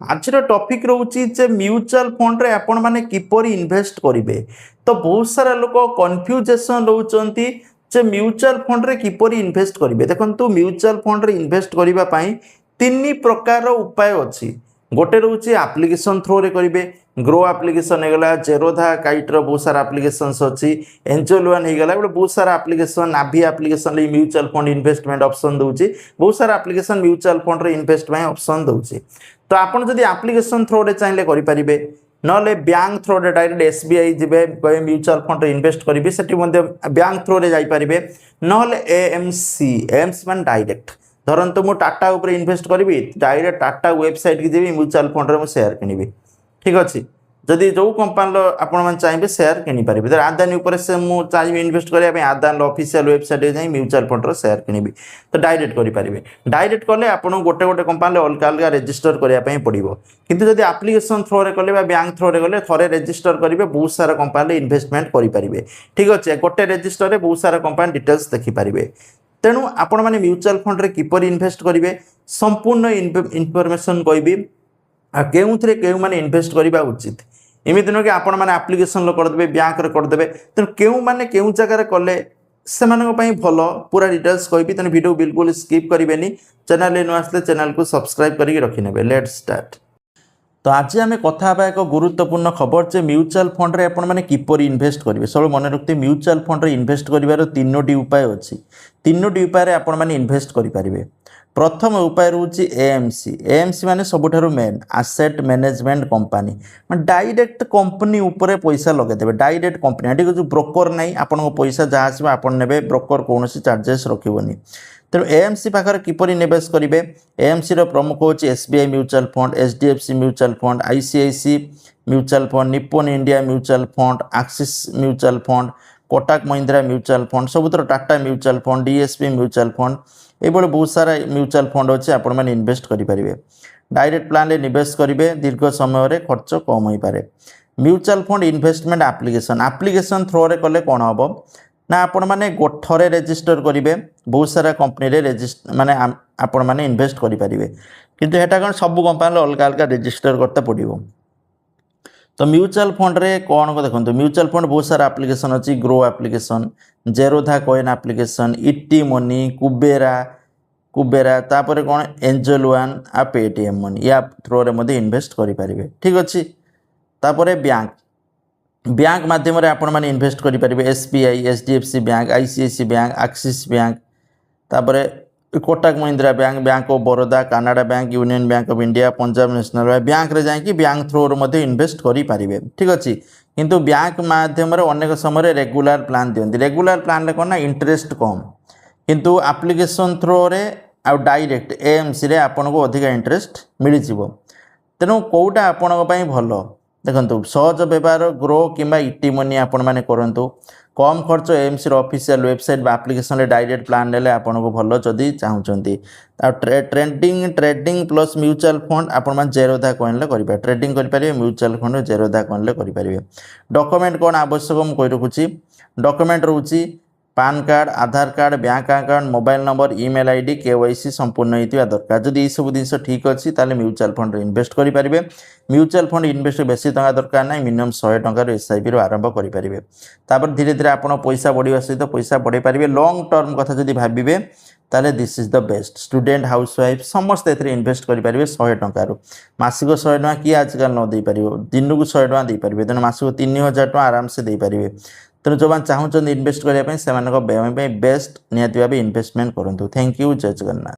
आज टॉपिक रोचे जे mutual fund रे आपण माने किपरि इन्वेस्ट करिवे। तो बहुत सारा लोक कन्फ्यूजेशन रोचंती जे म्यूचुअल फंड रे किपरि इन्वेस्ट करिवे। देखंतु म्यूचुअल फंड रे इन्वेस्ट करिबा पई तीन प्रकार उपाय अछि। गोटे रोचे एप्लिकेशन थ्रो रे करिवे, ग्रो एप्लिकेशन हेगला, जेरोधा काइट रो बहुत सारा एप्लिकेशंस अछि, एंजल वन हेगला, बहुत सारा एप्लिकेशन नाभि एप्लिकेशन रे म्यूचुअल फंड इन्वेस्टमेंट ऑप्शन दोछि, बहुत सारा एप्लिकेशन म्यूचुअल फंड रे इन्वेस्ट पई ऑप्शन दोछि। तो आपन जदि एप्लिकेशन थ्रो रे चाहिले करि परिबे, नले बैंक थ्रो रे डायरेक्ट एसबीआई जिबे म्यूचुअल फंड रे इन्वेस्ट करिबे, सेठी मध्ये बैंक थ्रो रे जाई परिबे, नले एएमसी मान डायरेक्ट धरंतु मु टाटा ऊपर इन्वेस्ट करी डायरेक्ट टाटा वेबसाइट की जी म्यूचुअल फंड रे शेयर किनिबी। ठीक अच्छे, जदि जो कंपानी आपण चाहिए शेयर किनीपारे, धर आदानी उपर से मुझे चाहिए इन्वेस्ट करने आदान ऑफिशियल वेबसाइट जाए म्यूचुअल फंड रो शेयर किनिबी, तो डायरेक्ट करेंगे। डायरेक्ट कले आपको गोटे गोटे कंपानी अलग अलग रेजिस्टर करने पड़ो, किंतु जदि एप्लिकेशन थ्रो रे कले बैंक थ्रो रे कले थरे रेजिस्टर करेंगे, बहुत सारा कंपानी इन्वेस्टमेंट करेंगे। ठीक अच्छे, गोटे रेजिस्टर रे बहुत सारा कंपानी डिटेल्स देखिपारे। तेणु आपण मैंने म्यूचुअल फंड रे किपर इन्वेस्ट करेंगे संपूर्ण इनफॉरमेशन कहबी केउथरे केउ माने इन्वेस्ट करबा उचित। एमिति न कि आपण माने एप्लिकेशन करदेबे, बैंक रे करदेबे, तेणु केउ माने केउ जगह कले से भल पूरा डिटेल्स कहबी। तेणु वीडियो बिल्कुल स्किप करेंगे। चैनल नु आसले चैनल को सब्सक्राइब करके रखिने। Let's start. तो आज आम कथा एक गुरुत्वपूर्ण खबर जे म्यूचुअल फंड रे आपण माने किपर इन्वेस्ट करेंगे। सब मन रखते म्यूचुअल फंड रे इन्वेस्ट करिवार तीनोटी उपाय अच्छी। तीनोटी उपाय रे आपण माने इन्वेस्ट करेंगे। प्रथम उपाय रोचे एएमसी। एएमसी माने सबुठारु main asset management company, direct company ऊपर पैसा लगेदेवे। डायरेक्ट कंपनी ठीक जो ब्रोकर नहीं, आपन पैसा जहाँ आसो आपन नेबे, ब्रोकर कौन चार्जेस रखिबोनी। तेणु एएमसी पाखर किपरि निवेश करेंगे। एएमसी रो प्रमुख होची SBI mutual fund, HDFC mutual fund, ICIC mutual fund, Nippon India mutual fund, Axis mutual fund, Kotak Mahindra mutual fund, सबुतर Tata mutual fund, DSP mutual fund, ये बहुत सारा म्यूचुअल फंड अच्छे। आपण मैंने इन्वेस्ट करेंगे। डायरेक्ट प्लान रे निवेश करेंगे, दीर्घ समय रे खर्च कम हो पारे। Mutual fund investment application through रे कले कौन हम ना, आपण मैंने गोठरे रेजिस्टर करेंगे, बहुत सारा कंपनी रे रेजिस्टर माने आपण मैंने इन्वेस्ट करेंगे, किंतु हेटा कौन सब कंपनी अलग अलग रेजिस्टर करते पड़ो। तो म्यूचुअल फंड रे कौन को देखो, म्यूचुअल फंड बहुत सारा एप्लिकेशन अच्छी, Groww application, Zerodha Coin application, ET money, Kuvera तापर कौन एंजल वन आ पेटीएम मनी या थ्रो रे मध्य इन्वेस्ट करेंगे। ठीक अच्छे, तापर बैंक माध्यम आपण मैंने इन्वेस्ट करेंगे। SBI, HDFC bank, ICIC bank, Axis bank, तापर Kotak Mahindra bank, bank of Baroda, Canara bank, union bank of India, Punjab national bank रे जाकि बैंक थ्रो रे इन्वेस्ट करेंगे। ठीक अच्छे, किंतु बैंक माध्यम अनेक समय रेगुलर प्लान दिखती। रेगुलर प्लान रे कौन ना इंटरेस्ट कम, किंतु एप्लिकेशन थ्रो रे आ डायरेक्ट एएमसी रे आपन को अधिक इंटरेस्ट मिल जिवो। तेणु कौटा आपण भल देखो, सहज व्यवहार ग्रो किंबा इटी मनी आपण मैंने करूँ, कम खर्च एएमसी ऑफिशियल वेबसाइट एप्लिकेशन रे डायरेक्ट प्लान नेले आपन को भल जदि चाहूँगी। ट्रेडिंग प्लस म्यूचुअल फंड आपण मैंने जेरोधा कॉइन ले करेंगे। ट्रेडिंग करेंगे, म्यूचुअल फंड जेरोधा कॉइन ले करेंगे। डॉक्यूमेंट कौन आवश्यक मुझे कही रखुच्छी। डॉक्यूमेंट रोची PAN card, Aadhaar card, bank account, mobile number, email ID, KYC संपूर्ण होता दरकार। जदि ये सब जिन ठीक अच्छी ताले म्यूचुअल फंड इन्वेस्ट करेंगे। म्यूचुअल फंड इन्वेस्ट बेसी टका दरकार ना, मिनिमम 100 टकर एसआईपी आरंभ करेंगे। तापर धीरे धीरे आप पैसा बढ़िया सहित पैसा बढ़े पारे। लॉन्ग टर्म कथा जदि भाविबे ताले this is the best. Student, housewife समस्ते एथे इन्वेस्ट करेंगे 100 टकर। मासिक 100 टका किए आजकल न दे पार, दिन को 100 टका दे पारे, तेनाली मासिक 3000 टका आराम से दे पारे। तेणु जो चाहते इन्वेस्ट करने से बेस्ट निहाती भाव इन्वेस्टमेंट करूँ। थैंक यू, जय जगन्नाथ।